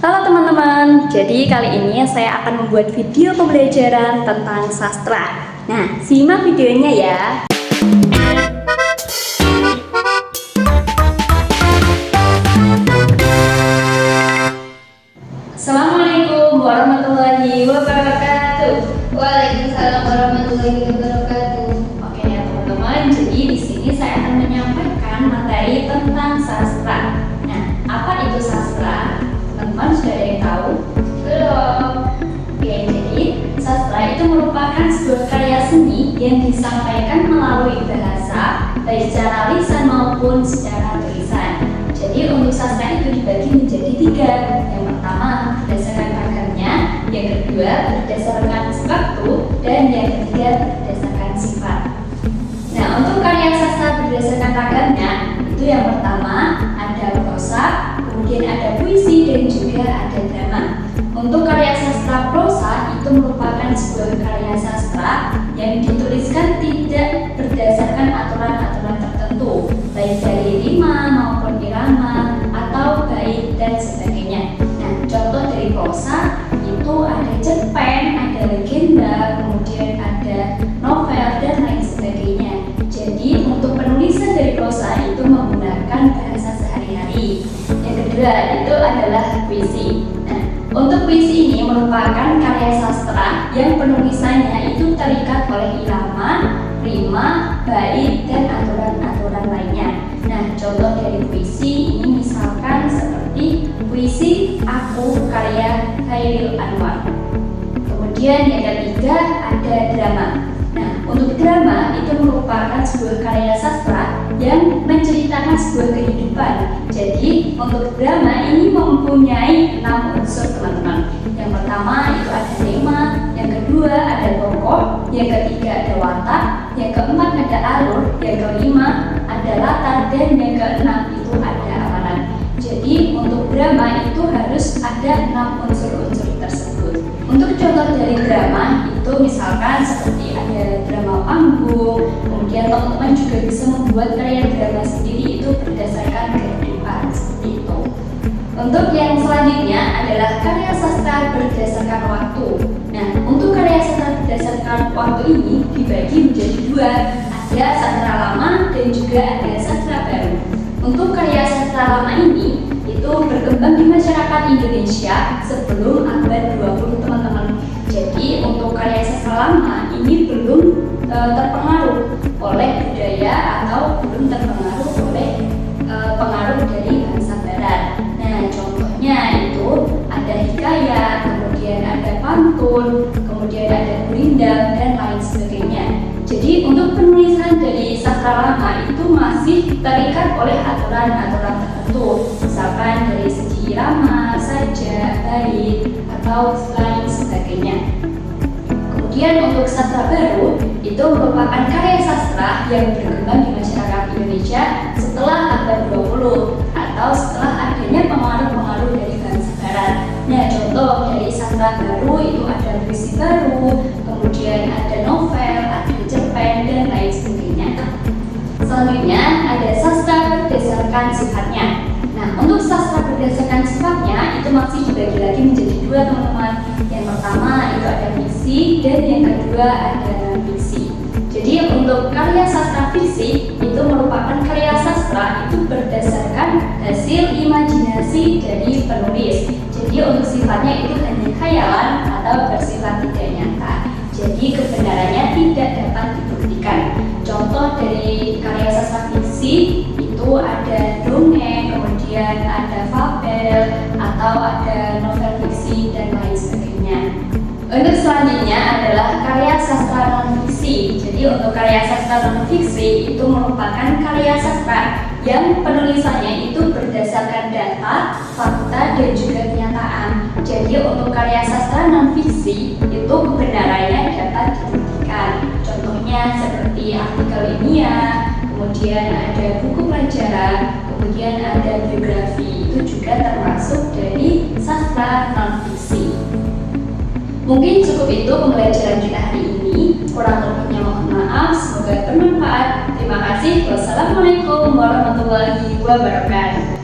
Halo teman-teman, jadi kali ini saya akan membuat video pembelajaran tentang sastra. Nah, simak videonya ya. Assalamualaikum warahmatullahi wabarakatuh. Waalaikumsalam warahmatullahi wabarakatuh. Oke ya teman-teman, jadi di sini saya akan menyampaikan materi tentang sastra. Nah, apa itu sastra? Teman-teman sudah ada yang tahu? Belum. Oke, jadi sastra itu merupakan sebuah karya seni yang disampaikan melalui bahasa, baik secara lisan maupun secara tulisan. Jadi untuk sastra itu dibagi menjadi tiga. Yang pertama berdasarkan tagarnya, yang kedua berdasarkan waktu, dan yang ketiga berdasarkan sifat. Nah, untuk karya sastra berdasarkan tagarnya itu yang pertama ada prosa, kemudian ada puisi dan juga ada drama. Untuk karya sastra prosa itu merupakan sebuah karya sastra yang dituliskan tidak berdasarkan aturan-aturan tertentu, baik dari rima maupun irama atau bait dan sebagainya. Nah, contoh dari prosa itu ada cerpen, ada legenda, kemudian ada novel dan lain sebagainya. Jadi untuk penulisan dari prosa itu menggunakan bahasa sehari-hari. Yang kedua itu adalah puisi. Nah, untuk puisi ini merupakan karya sastra yang penulisannya itu terikat oleh irama, rima, bait, dan aturan-aturan lainnya. Nah, contoh dari puisi ini misalkan seperti puisi Aku karya Khairil Anwar. Kemudian yang ketiga ada drama. Nah, untuk drama itu merupakan sebuah karya sastra yang menceritakan sebuah kehidupan. Jadi untuk drama ini mempunyai 6 unsur teman-teman. Yang pertama itu ada tema, yang kedua ada tokoh, yang ketiga ada watak, yang keempat ada alur, yang kelima ada latar, dan yang keenam itu ada amalan. Jadi untuk drama itu harus ada 6 unsur-unsur tersebut. Untuk contoh dari drama itu misalkan seperti ada drama panggung, kemudian teman-teman juga bisa membuat karya drama sendiri itu berdasarkan kehidupan seperti itu. Untuk yang selanjutnya adalah karya sastra berdasarkan waktu. Nah, untuk karya sastra berdasarkan waktu ini dibagi menjadi dua, ada sastra lama dan juga ada sastra baru. Untuk karya sastra lama ini itu berkembang di masyarakat Indonesia sebelum abad 20 teman-teman. Jadi untuk karya sastra lama ini belum terpengaruh oleh budaya atau belum terpengaruh oleh pengaruh dari bangsa barat. Nah, contohnya itu ada hikayat, kemudian ada pantun, kemudian ada gurindam dan lain sebagainya. Jadi untuk penulisan dari sastra lama itu masih terikat oleh aturan-aturan tertentu, misalkan dari segi irama, saja, bait, atau lain sebagainya. Kemudian untuk sastra baru itu merupakan karya sastra yang berkembang di masyarakat Indonesia setelah abad 20 atau setelah adanya pengaruh-pengaruh dari bangsa barat. Nah, contoh dari sastra baru itu ada puisi baru, kemudian ada novel, ada cerpen, dan lain sebagainya. Selanjutnya ada sastra berdasarkan sifatnya. Nah, untuk sastra berdasarkan sifatnya itu masih dibagi lagi menjadi dua teman-teman. Yang pertama itu ada fiksi dan yang kedua ada non-fiksi. Jadi untuk karya sastra fiksi itu merupakan karya sastra itu berdasarkan hasil imajinasi dari penulis. Jadi untuk sifatnya itu hanya khayalan atau bersifat tidak nyata. Jadi kebenarannya tidak dapat dibuktikan. Contoh dari karya sastra fiksi itu ada dongeng, kemudian ada fabel, atau ada novel fiksi dan lain sebagainya. Untuk selanjutnya adalah karya sastra non-fiksi. Jadi untuk karya sastra non-fiksi itu merupakan karya sastra yang penulisannya itu berdasarkan data, fakta, dan juga kenyataan. Jadi untuk karya sastra non-fiksi itu kebenarannya dapat dibuktikan. Contohnya seperti artikel ilmiah, kemudian ada buku pelajaran, kemudian ada biografi. Itu juga termasuk dari sastra non-fiksi. Mungkin cukup itu pembelajaran kita hari ini. Kurang lebihnya mohon maaf, semoga bermanfaat. Terima kasih. Wassalamualaikum warahmatullahi wabarakatuh.